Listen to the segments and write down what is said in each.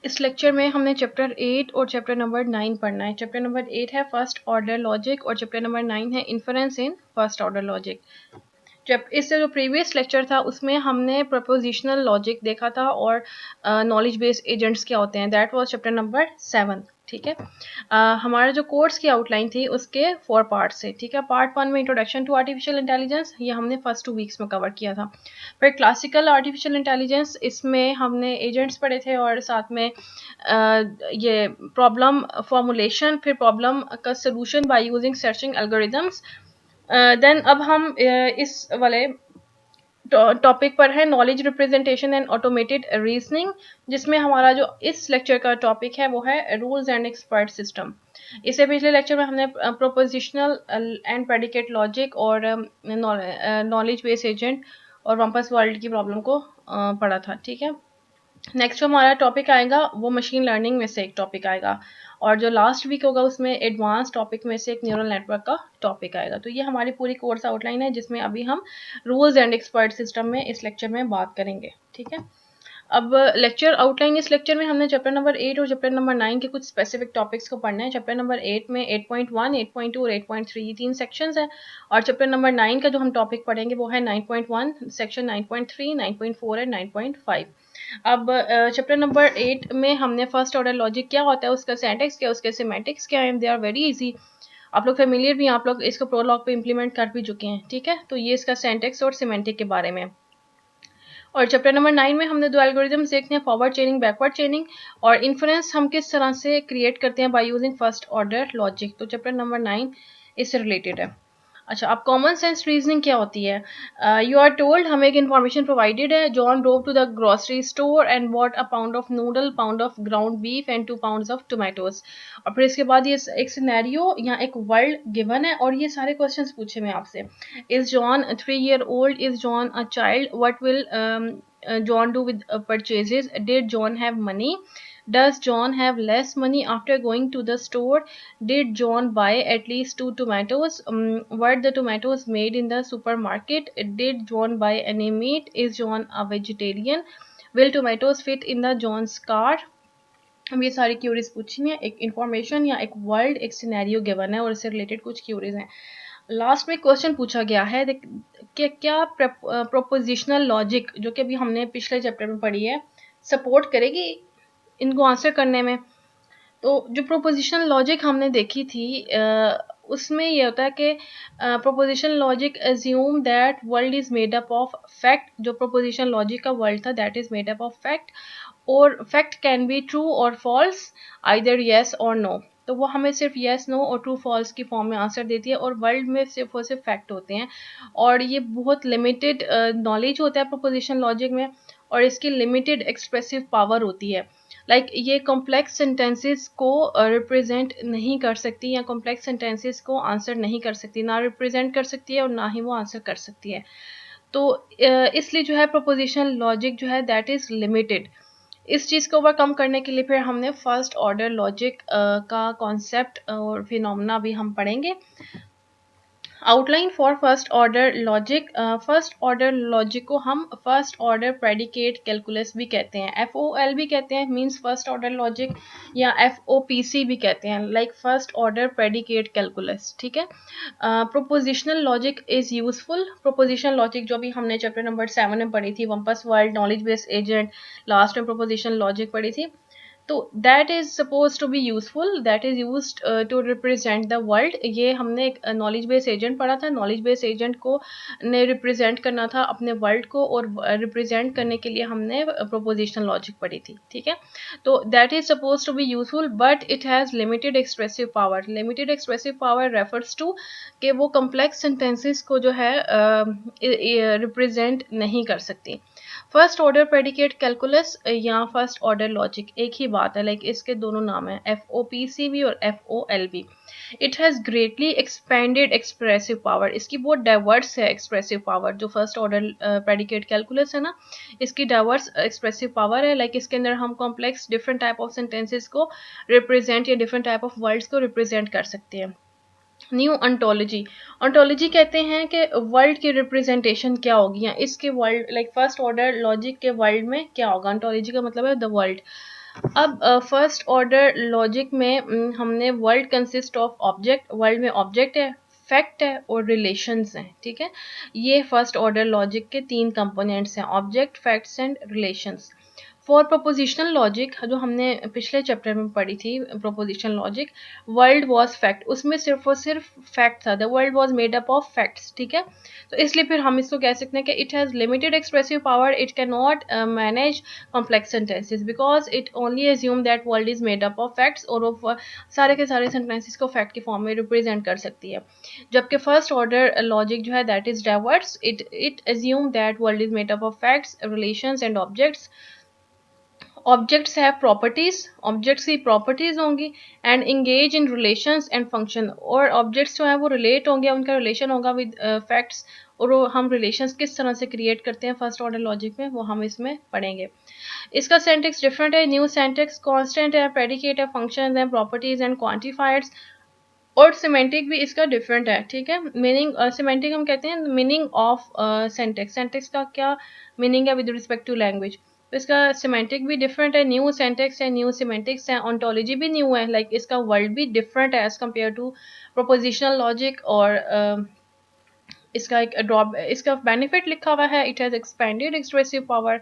इस लेक्चर में हमने चैप्टर 8 और चैप्टर नंबर 9 पढ़ना है। चैप्टर नंबर 8 है फर्स्ट ऑर्डर लॉजिक और चैप्टर नंबर 9 है inference in first order logic. जब इससे जो प्रीवियस लेक्चर था उसमें हमने प्रपोजिशनल लॉजिक देखा था और नॉलेज बेस्ड एजेंट्स क्या होते हैं, दैट वाज चैप्टर नंबर 7। ठीक है, हमारा जो कोर्स की आउटलाइन थी उसके 4 पार्ट्स से। ठीक है, पार्ट 1 में इंट्रोडक्शन टू आर्टिफिशियल इंटेलिजेंस, ये हमने फर्स्ट 2 वीक्स में कवर किया था। फिर क्लासिकल आर्टिफिशियल इंटेलिजेंस, इसमें हमने एजेंट्स पढ़े थे और साथ में ये प्रॉब्लम फॉर्मुलेशन, फिर प्रॉब्लम का solution by using searching algorithms. Then अब हम इस वाले टॉपिक पर है knowledge representation and automated reasoning, जिसमें हमारा जो इस लेक्चर का टॉपिक है वो है रूल्स एंड एक्सपर्ट सिस्टम। इससे पिछले लेक्चर में हमने प्रोपोजिशनल एंड प्रेडिकेट लॉजिक और नॉलेज बेस्ड एजेंट और वंपस वर्ल्ड की प्रॉब्लम को पढ़ा था। ठीक है, नेक्स्ट जो हमारा टॉपिक आएगा वो मशीन लर्निंग में से एक टॉपिक आएगा और जो लास्ट वीक होगा उसमें एडवांस टॉपिक में से एक न्यूरल नेटवर्क का टॉपिक आएगा। तो ये हमारी पूरी कोर्स आउटलाइन है जिसमें अभी हम रूल्स एंड एक्सपर्ट सिस्टम में इस लेक्चर में बात करेंगे। ठीक है, अब लेक्चर आउटलाइन, इस लेक्चर में हमने चैप्टर नंबर 8 और चैप्टर नंबर 9 के कुछ स्पेसिफिक टॉपिक्स को पढ़ना है। चैप्टर नंबर 8 में 8.1, 8.2 और 8.3 ये 3 सेक्शंस हैं और चैप्टर नंबर 9 का जो हम टॉपिक पढ़ेंगे वो है 9.1, सेक्शन 9.3, 9.4 एंड 9.5। अब चैप्टर नंबर 8 में हमने फर्स्ट ऑर्डर लॉजिक क्या होता है, उसका सिंटैक्स क्या है, उसके सिमेंटिक्स क्या है, दे आर वेरी इजी। आप लोग फेमिलियर भी हैं, आप लोग इसको प्रोलॉग पे इम्प्लीमेंट कर भी चुके हैं। ठीक है, तो ये इसका सिंटैक्स और सिमेंटिक के बारे में। और चैप्टर नंबर 9 में हमने दो एल्गोरिथम्स देखते हैं, फॉरवर्ड चेनिंग, बैकवर्ड चेनिंग, और इन्फ्रेंस हम किस तरह से क्रिएट करते हैं by using first order logic. तो चैप्टर नंबर 9 इससे रिलेटेड है। अच्छा, अब कॉमन सेंस रीजनिंग क्या होती है? यू आर टोल्ड, हमें एक इन्फॉर्मेशन प्रोवाइडेड है, John drove to the grocery store and bought a pound of noodle, pound of ground beef and 2 pounds of tomatoes. और फिर इसके बाद ये एक सिनेरियो या एक वर्ल्ड गिवन है और ये सारे क्वेश्चंस पूछे मैं आपसे। Is John 3 year old? Is John a child? What will John do with purchases? Did John have money? Does John have less money after going to the store? Did John buy at least 2 tomatoes? Were the tomatoes made in the supermarket? Did John buy any meat? Is John a vegetarian? Will tomatoes fit in the John's car? हम ये सारी curies पूछी हैं, एक information या एक world, एक scenario given है और इससे रिलेटेड कुछ क्यूरीज हैं। लास्ट में क्वेश्चन पूछा गया है कि क्या प्रोपोजिशनल लॉजिक, जो कि अभी हमने पिछले चैप्टर में पढ़ी है, सपोर्ट करेगी इनको आंसर करने में। तो जो प्रोपोजिशनल लॉजिक हमने देखी थी उसमें ये होता है कि propositional logic assume that world is made up of fact. जो प्रोपोजिशनल लॉजिक का वर्ल्ड था that is made up of fact, और फैक्ट कैन बी ट्रू और फॉल्स, आइदर येस और नो। तो वो हमें सिर्फ येस, नो और ट्रू फॉल्स की फॉर्म में आंसर देती है और वर्ल्ड में सिर्फ और सिर्फ फैक्ट होते हैं और ये बहुत लिमिटेड नॉलेज होता है प्रोपोजिशन लॉजिक में और इसकी लिमिटेड एक्सप्रेसिव पावर होती है। लाइक ये कॉम्प्लेक्स सेंटेंसेस को रिप्रेजेंट नहीं कर सकती या कॉम्प्लेक्स सेंटेंसेस को आंसर नहीं कर सकती, ना रिप्रेजेंट कर सकती है और ना ही वो आंसर कर सकती है। तो इसलिए जो है प्रोपोजिशनल लॉजिक जो है दैट इज़ लिमिटेड। इस चीज़ को ओवरकम करने के लिए फिर हमने फर्स्ट ऑर्डर लॉजिक का कॉन्सेप्ट और फिनोमेना भी हम पढ़ेंगे। Outline for first order logic, first order logic को हम फर्स्ट ऑर्डर प्रेडिकेट कैलकुलस भी कहते हैं, FOL भी कहते हैं, मींस फर्स्ट ऑर्डर लॉजिक, या FOPC भी कहते हैं, like first order predicate calculus. ठीक है, propositional logic is useful. Propositional logic जो भी हमने चैप्टर नंबर 7 में पढ़ी थी, Wumpus world, knowledge based agent, last में प्रोपोजिशनल लॉजिक पढ़ी थी, तो that is suppose to be useful, that is used to represent the world. ये हमने एक नॉलेज बेस्ड एजेंट पढ़ा था, नॉलेज बेस्ड एजेंट को ने रिप्रेजेंट करना था अपने वर्ल्ड को और रिप्रेजेंट करने के लिए हमने प्रोपोजिशनल लॉजिक पढ़ी थी। ठीक है, तो that is suppose to be useful but it has limited expressive power. Limited expressive power refers to कि वो कम्प्लेक्स सेंटेंसेस को जो है रिप्रेजेंट नहीं कर सकती। फर्स्ट ऑर्डर प्रेडिकेट कैलकुलस या फर्स्ट ऑर्डर लॉजिक एक ही बात है, लाइक इसके दोनों नाम है, FOPC भी और FOL भी। It has greatly expanded expressive power, इसकी बहुत डाइवर्स है एक्सप्रेसिव पावर। जो फर्स्ट ऑर्डर प्रेडिकेट कैलकुलस है ना, इसकी डाइवर्स एक्सप्रेसिव पावर है, लाइक इसके अंदर हम complex different type of sentences को रिप्रेजेंट या डिफरेंट टाइप ऑफ वर्ड्स को रिप्रेजेंट कर सकते हैं। न्यू ऑन्टोलॉजी, ऑन्टोलॉजी कहते हैं कि वर्ल्ड की रिप्रेजेंटेशन क्या होगी या इसके world, like first order logic के वर्ल्ड में क्या होगा। ऑन्टोलॉजी का मतलब है द वर्ल्ड। अब फर्स्ट ऑर्डर लॉजिक में हमने world consist of object, world में ऑब्जेक्ट है, फैक्ट है और रिलेशंस हैं, ठीक है। ये फर्स्ट ऑर्डर लॉजिक के 3 कंपोनेंट्स हैं, object, facts and relations. For prepositional logic जो हमने पिछले चैप्टर में पढ़ी थी, prepositional logic, world was fact, उसमें सिर्फ और सिर्फ फैक्ट था, the world was made up of facts, ठीक है। तो इसलिए फिर हम इसको कह सकते हैं कि it has limited expressive power, it can not manage complex sentences because it only assume that world is made up of facts, और वो सारे के सारे सेंटेंसेस को फैक्ट के फॉर्म में रिप्रेजेंट कर सकती है। जबकि फर्स्ट ऑर्डर लॉजिक जो है that is diverse, it assume that world is made up of facts, relations and objects. Objects have properties, objects की प्रॉपर्टीज होंगी, and engage in relations and function, और ऑब्जेक्ट्स जो है वो रिलेट होंगे, उनका रिलेशन होगा विद फैक्ट्स, और वो हम रिलेशंस किस तरह से क्रिएट करते हैं फर्स्ट ऑर्डर लॉजिक में, वो हम इसमें पढ़ेंगे। इसका सेंटेक्स डिफरेंट है, न्यू सेंटेक्स कांस्टेंट है, प्रेडिकेट है, फंक्शंस हैं, प्रॉपर्टीज एंड क्वांटिफायर्स, और सिमेंटिक भी इसका डिफरेंट है, ठीक है। मीनिंग सिमेंटिक हम कहते हैं मीनिंग ऑफ सेंटेक्स, सेंटेक्स का क्या मीनिंग है विद रिस्पेक्ट टू लैंग्वेज, तो इसका सिमेंटिक भी डिफरेंट है, न्यू सेंटेक्स है, न्यू सिमेंटिक्स है, ऑन्टोलॉजी भी न्यू है, लाइक इसका वर्ड भी डिफरेंट है as compare to propositional logic. और इसका एक ड्रॉप, इसका बेनिफिट लिखा हुआ है, it has expanded expressive power,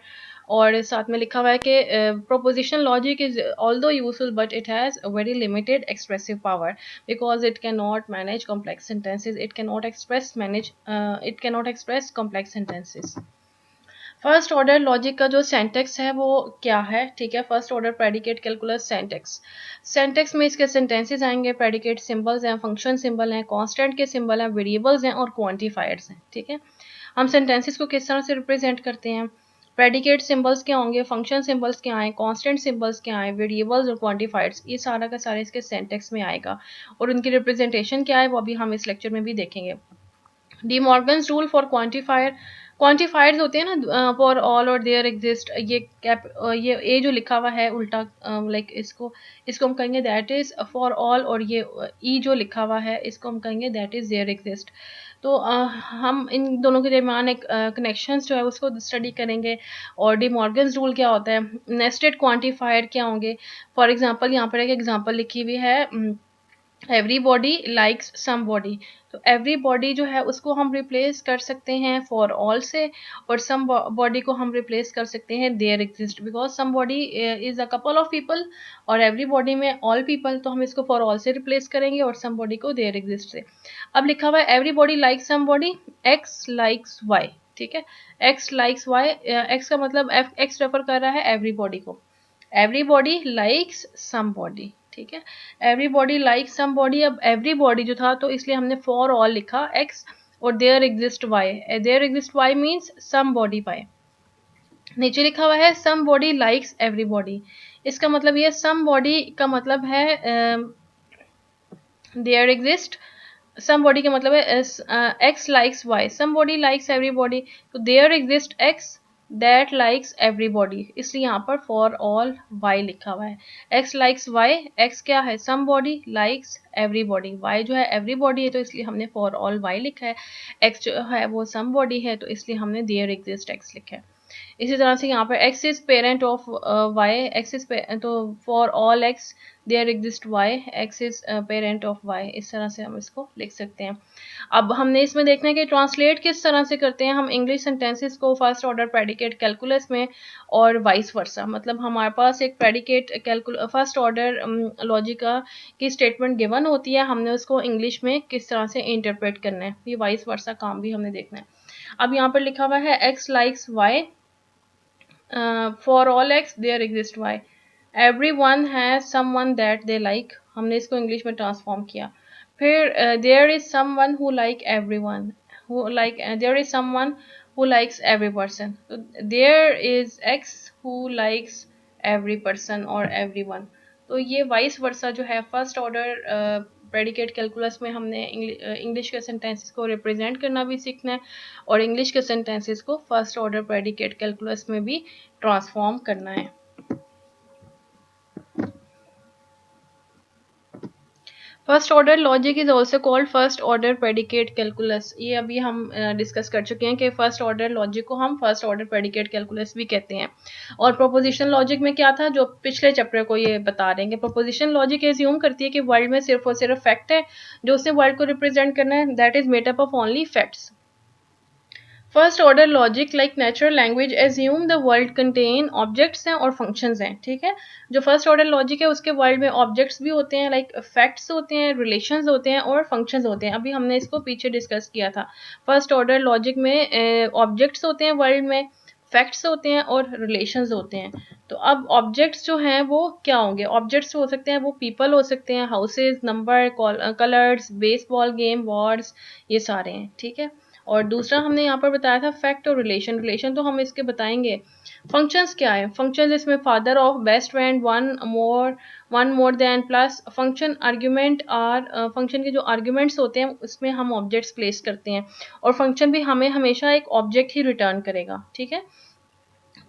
और साथ में लिखा हुआ है कि propositional logic is although useful but it has very limited expressive power because it can not manage complex sentences, it can not express manage it can not express complex sentences. First order logic का जो सेंटेक्स है वो क्या है, ठीक है। First order predicate calculus सेंटेक्स, सेंटेक्स में इसके सेंटेंसेस आएंगे, प्रेडिकेट सिंबल्स हैं, फंक्शन सिंबल हैं, कांस्टेंट के सिंबल हैं, वेरिएबल्स हैं और क्वांटिफायर्स हैं, ठीक है। हम सेंटेंसेस को किस तरह से रिप्रेजेंट करते हैं, प्रेडिकेट सिंबल्स क्या होंगे, फंक्शन सिंबल्स क्या आए, कांस्टेंट सिंबल्स क्या आए, वेरिएबल्स और क्वांटिफायर्स, ये सारा का सारा इसके सेंटेक्स में आएगा, और उनकी रिप्रेजेंटेशन क्या है वो अभी हम इस लेक्चर में भी देखेंगे। D Morgan's rule for quantifier, quantifiers होते हैं ना फॉर ऑल और देयर एग्जिस्ट, ये कैप ये ए जो लिखा हुआ है उल्टा, लाइक इसको इसको हम कहेंगे दैट इज फॉर ऑल, और ये ई जो लिखा हुआ है इसको हम कहेंगे दैट इज देयर एग्जिस्ट। तो हम इन दोनों के दरमियान एक कनेक्शंस जो है उसको स्टडी करेंगे। और डी मॉर्गन्स रूल क्या होता है, नेस्टेड क्वांटिफायर क्या होंगे, फॉर एग्जांपल यहाँ पर एक एग्जांपल लिखी हुई है, एवरीबॉडी लाइक्स समबॉडी, तो एवरीबॉडी जो है उसको हम रिप्लेस कर सकते हैं फॉर ऑल से, और सम बॉडी को हम रिप्लेस कर सकते हैं there exist, because somebody is a couple of people, और एवरीबॉडी में ऑल पीपल, तो हम इसको फॉर ऑल से रिप्लेस करेंगे और समबॉडी को देयर एग्जिस्ट से। अब लिखा हुआ है everybody likes somebody, x likes y, ठीक है। एक्स लाइक्स वाई, एक्स का मतलब एक्स रेफर कर रहा है एवरीबॉडी को, एवरीबॉडी लाइक्स समबॉडी, ठीक है। एवरीबॉडी लाइक्स समबॉडी, अब एवरीबॉडी जो था तो इसलिए हमने फॉर ऑल लिखा एक्स, और there exist y, there exist y means somebody y. नीचे लिखा हुआ है समबॉडी लाइक्स एवरीबॉडी, इसका मतलब ये समबॉडी का मतलब है देयर एग्जिस्ट, समबॉडी का मतलब है x likes Y, somebody likes everybody, तो there exist X that likes everybody, इसलिए यहाँ पर फॉर ऑल वाई लिखा हुआ है। एक्स लाइक्स वाई, एक्स क्या है समबॉडी, लाइक्स एवरीबॉडी, वाई जो है एवरीबॉडी है तो इसलिए हमने फॉर ऑल वाई लिखा है, एक्स जो है वो समबॉडी है तो इसलिए हमने देयर एग्जिस्ट एक्स लिखा है। इसी तरह से यहाँ पर X is parent of Y, X is तो for all x there exist Y, X is parent of Y, इस तरह से हम इसको लिख सकते हैं। अब हमने इसमें देखना है कि ट्रांसलेट किस तरह से करते हैं हम इंग्लिश सेंटेंसेस को फर्स्ट ऑर्डर प्रेडिकेट कैलकुलस में और वाइस वर्सा, मतलब हमारे पास एक प्रेडिकेट फर्स्ट ऑर्डर लॉजिक की स्टेटमेंट गिवन होती है, हमने उसको इंग्लिश में किस तरह से इंटरप्रेट करना है, ये वाइस वर्सा काम भी हमने देखना है। अब यहाँ पर लिखा हुआ है x likes y, for all x there exist y, everyone has someone that they like, हमने इसको इंग्लिश में ट्रांसफॉर्म किया। फिर there is someone who like everyone, who like there is someone who likes every person, so there is x who likes every person or everyone, तो ये vice versa जो है first order predicate calculus में हमने English के sentences को represent करना भी सीखना है, और इंग्लिश के सेंटेंसेस को फर्स्ट ऑर्डर प्रेडिकेट कैलकुलस में भी ट्रांसफॉर्म करना है। First order logic is also called first order predicate calculus. ये अभी हम डिस्कस कर चुके हैं कि फर्स्ट ऑर्डर लॉजिक को हम फर्स्ट ऑर्डर प्रेडिकेट कैलकुलस भी कहते हैं। और प्रोपोजिशन लॉजिक में क्या था, जो पिछले चैप्टर को ये बता रहे हैं कि प्रोपोजिशन लॉजिक एज्यूम करती है कि वर्ल्ड में सिर्फ और सिर्फ फैक्ट है, जो उसने वर्ल्ड को रिप्रेजेंट करना है, that is made up of only facts. First order logic like natural language assume the world contain objects हैं और फंक्शंस हैं, ठीक है। जो फर्स्ट ऑर्डर लॉजिक है उसके वर्ल्ड में ऑब्जेक्ट्स भी होते हैं, लाइक फैक्ट्स होते हैं, रिलेशंस होते हैं और फंक्शंस होते हैं। अभी हमने इसको पीछे डिस्कस किया था। फर्स्ट ऑर्डर लॉजिक में ऑब्जेक्ट्स होते हैं वर्ल्ड में, फैक्ट्स होते हैं और रिलेशंस होते हैं। तो अब ऑब्जेक्ट्स जो हैं वो क्या होंगे, ऑब्जेक्ट्स हो सकते हैं वो पीपल हो सकते हैं, houses, number, colours, baseball game, words, ये सारे हैं, ठीक है। और दूसरा हमने यहाँ पर बताया था फैक्ट और रिलेशन। रिलेशन तो हम इसके बताएंगे। फंक्शंस क्या है, फंक्शंस इसमें father of, best friend, one more than, plus function argument are, function के जो आर्ग्यूमेंट्स होते हैं उसमें हम ऑब्जेक्ट्स प्लेस करते हैं, और फंक्शन भी हमें हमेशा एक ऑब्जेक्ट ही रिटर्न करेगा, ठीक है।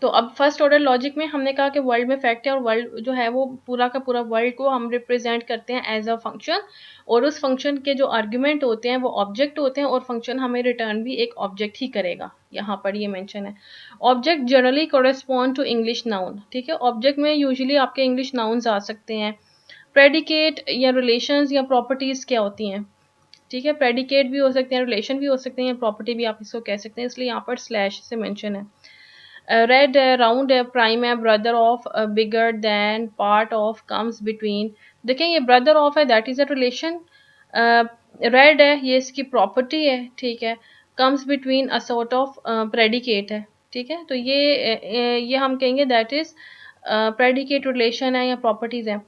तो अब फर्स्ट ऑर्डर लॉजिक में हमने कहा कि वर्ल्ड में फैक्ट है और वर्ल्ड जो है वो पूरा का पूरा वर्ल्ड को हम रिप्रेजेंट करते हैं एज अ फंक्शन, और उस फंक्शन के जो आर्ग्यूमेंट होते हैं वो ऑब्जेक्ट होते हैं, और फंक्शन हमें रिटर्न भी एक ऑब्जेक्ट ही करेगा। यहाँ पर ये मेंशन है। Object generally correspond to English noun, ठीक है। ऑब्जेक्ट में यूजुअली आपके इंग्लिश नाउन्स आ सकते हैं। प्रेडिकेट या रिलेशंस या प्रॉपर्टीज क्या होती हैं, ठीक है। प्रेडिकेट भी हो सकते हैं, रिलेशन भी हो सकते हैं, या प्रॉपर्टी भी आप इसको कह सकते हैं, इसलिए यहाँ पर स्लैश से मेंशन है। रेड है, राउंड है, प्राइम है, brother of, bigger than, part of, comes between. देखें ये ब्रदर ऑफ है, that is a relation. Red है, ये इसकी प्रॉपर्टी है, ठीक है। Comes between a sort of predicate है, ठीक है। तो ये हम कहेंगे दैट इज प्रेडिकेट रिलेशन है या प्रॉपर्टीज है।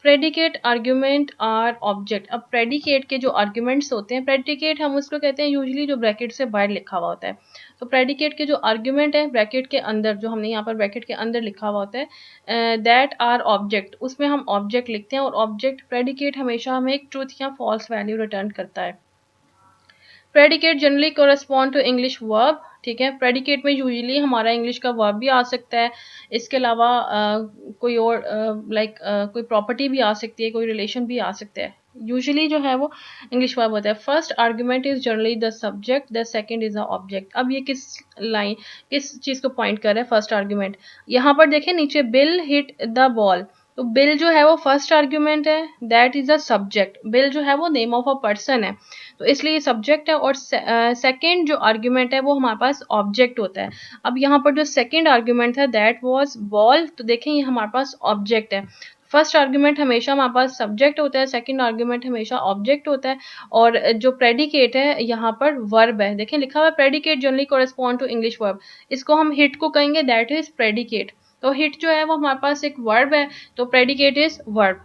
Predicate argument are object. अब प्रेडिकेट के जो आर्ग्यूमेंट्स होते हैं, प्रेडिकेट हम उसको कहते हैं यूजुअली जो ब्रैकेट से बाहर लिखा हुआ होता है। तो प्रेडिकेट के जो आर्ग्यूमेंट है ब्रैकेट के अंदर, जो हमने यहाँ पर ब्रैकेट के अंदर लिखा हुआ होता है, दैट आर ऑब्जेक्ट, उसमें हम ऑब्जेक्ट लिखते हैं, और ऑब्जेक्ट प्रेडिकेट हमेशा हमें एक ट्रूथ या फॉल्स वैल्यू रिटर्न करता है। Predicate generally correspond to English verb, ठीक है। प्रेडिकेट में यूजुअली हमारा इंग्लिश का वर्ब भी आ सकता है, इसके अलावा कोई और कोई प्रॉपर्टी भी आ सकती है, कोई रिलेशन भी आ सकता है। यूजुअली जो है वो इंग्लिश वर्ब होता है। First argument is generally the subject, the second is the object. अब ये किस चीज को पॉइंट कर रहा है फर्स्ट आर्ग्यूमेंट, यहाँ पर देखें नीचे, बिल हिट द बॉल। तो बिल जो है वो फर्स्ट आर्ग्यूमेंट है, that is a subject. Bill जो है वो नेम ऑफ अ पर्सन है, तो इसलिए ये सब्जेक्ट है, और सेकंड जो आर्ग्यूमेंट है वो हमारे पास ऑब्जेक्ट होता है। अब यहाँ पर जो सेकंड आर्ग्यूमेंट है दैट वाज बॉल, तो देखें ये हमारे पास ऑब्जेक्ट है। फर्स्ट आर्ग्यूमेंट हमेशा हमारे पास सब्जेक्ट होता है, सेकंड आर्ग्यूमेंट हमेशा ऑब्जेक्ट होता है, और जो प्रेडिकेट है यहाँ पर वर्ब है। देखें लिखा हुआ है predicate generally correspond to English verb, इसको हम हिट को कहेंगे दैट इज प्रेडिकेट। तो हिट जो है वो हमारे पास एक वर्ब है, तो प्रेडिकेट इज वर्ब।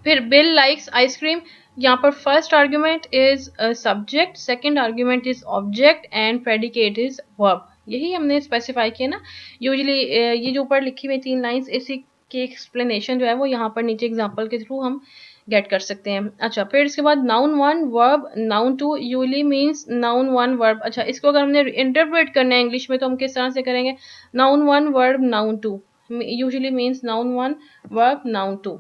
फिर बिल लाइक्स आइसक्रीम, यहाँ पर first argument is subject, second argument is object and predicate is verb. यही हमने स्पेसिफाई किया ना। यूजुअली ये जो ऊपर लिखी हुई 3 लाइंस, इसी की एक्सप्लेनेशन जो है वो यहाँ पर नीचे एग्जांपल के थ्रू हम गेट कर सकते हैं। अच्छा, फिर इसके बाद noun 1 verb noun 2 usually means noun 1 verb. अच्छा, इसको अगर हमने इंटरप्रेट करना है इंग्लिश में तो हम किस तरह से करेंगे, noun 1 verb noun 2 usually means noun 1 verb noun 2।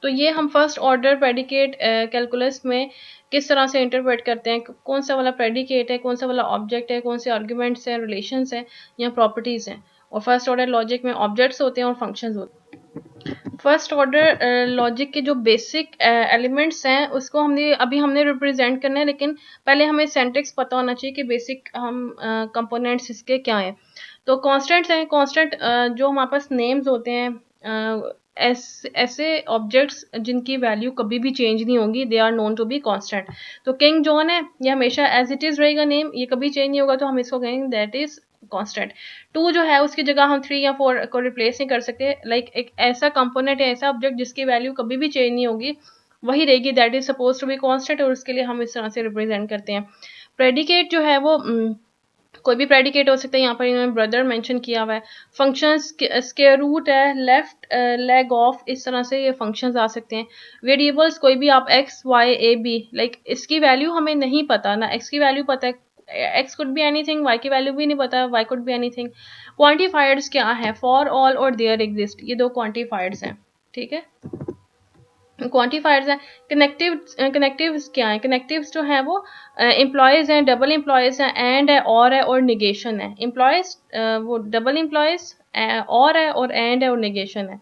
तो ये हम फर्स्ट ऑर्डर प्रेडिकेट कैलकुलस में किस तरह से इंटरप्रेट करते हैं, कौन सा वाला प्रेडिकेट है, कौन सा वाला ऑब्जेक्ट है, कौन से आर्ग्यूमेंट्स हैं, रिलेशंस हैं या प्रॉपर्टीज हैं। और फर्स्ट ऑर्डर लॉजिक में ऑब्जेक्ट्स होते हैं और फंक्शंस होते हैं। फर्स्ट ऑर्डर लॉजिक के जो बेसिक एलिमेंट्स हैं उसको हमने रिप्रेजेंट करना है, लेकिन पहले हमें सिंटैक्स पता होना चाहिए कि बेसिक हम कंपोनेंट्स इसके क्या हैं। तो कॉन्स्टेंट्स हैं, कॉन्स्टेंट जो हमारे पास नेम्स होते हैं, ऐसे ऑब्जेक्ट्स जिनकी वैल्यू कभी भी चेंज नहीं होगी, they are known to be constant. तो किंग जॉन है, ये हमेशा एज इट इज रहेगा नेम, ये कभी चेंज नहीं होगा, तो हम इसको कहेंगे दैट इज कांस्टेंट। 2 जो है उसकी जगह हम 3 या 4 को रिप्लेस नहीं कर सकते, लाइक एक ऐसा कंपोनेंट है, ऐसा ऑब्जेक्ट जिसकी वैल्यू कभी भी चेंज नहीं होगी, वही रहेगी, that is suppose to be constant, और उसके लिए हम इस तरह से रिप्रेजेंट करते हैं। प्रेडिकेट जो है वो कोई भी प्रेडिकेट हो सकता है, यहाँ पर इन्होंने ब्रदर मेंशन किया हुआ है। फंक्शंस स्क्वायर रूट है, लेफ्ट लेग ऑफ, इस तरह से ये फंक्शंस आ सकते हैं। वेरिएबल्स कोई भी आप x y a b, like इसकी वैल्यू हमें नहीं पता ना, x की वैल्यू पता है, x could be anything, y की वैल्यू भी नहीं पता, y could be anything. Quantifiers क्या है, फॉर ऑल और देयर एग्जिस्ट, ये 2 क्वांटिफायर्स हैं, ठीक है। क्वांटिफायर्स हैं। कनेक्टिव्स क्या है? कनेक्टिव्स जो हैं वो एम्प्लॉयज़ हैं, डबल एम्प्लॉयज़ हैं, एंड है और निगेशन है। एम्प्लॉयज़ वो डबल एम्प्लॉयज़ और एंड है और निगेशन है,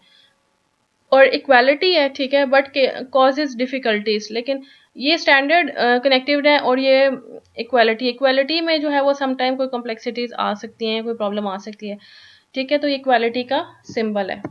और इक्वालिटी है, ठीक है, बट कॉजेज डिफिकल्टीज। लेकिन ये स्टैंडर्ड कनेक्टिव है और ये इक्वालिटी में जो है वो समटाइम कोई कॉम्प्लेक्सिटीज आ सकती हैं, कोई प्रॉब्लम आ सकती है, ठीक है, तो ये इक्वालिटी का सिंबल है।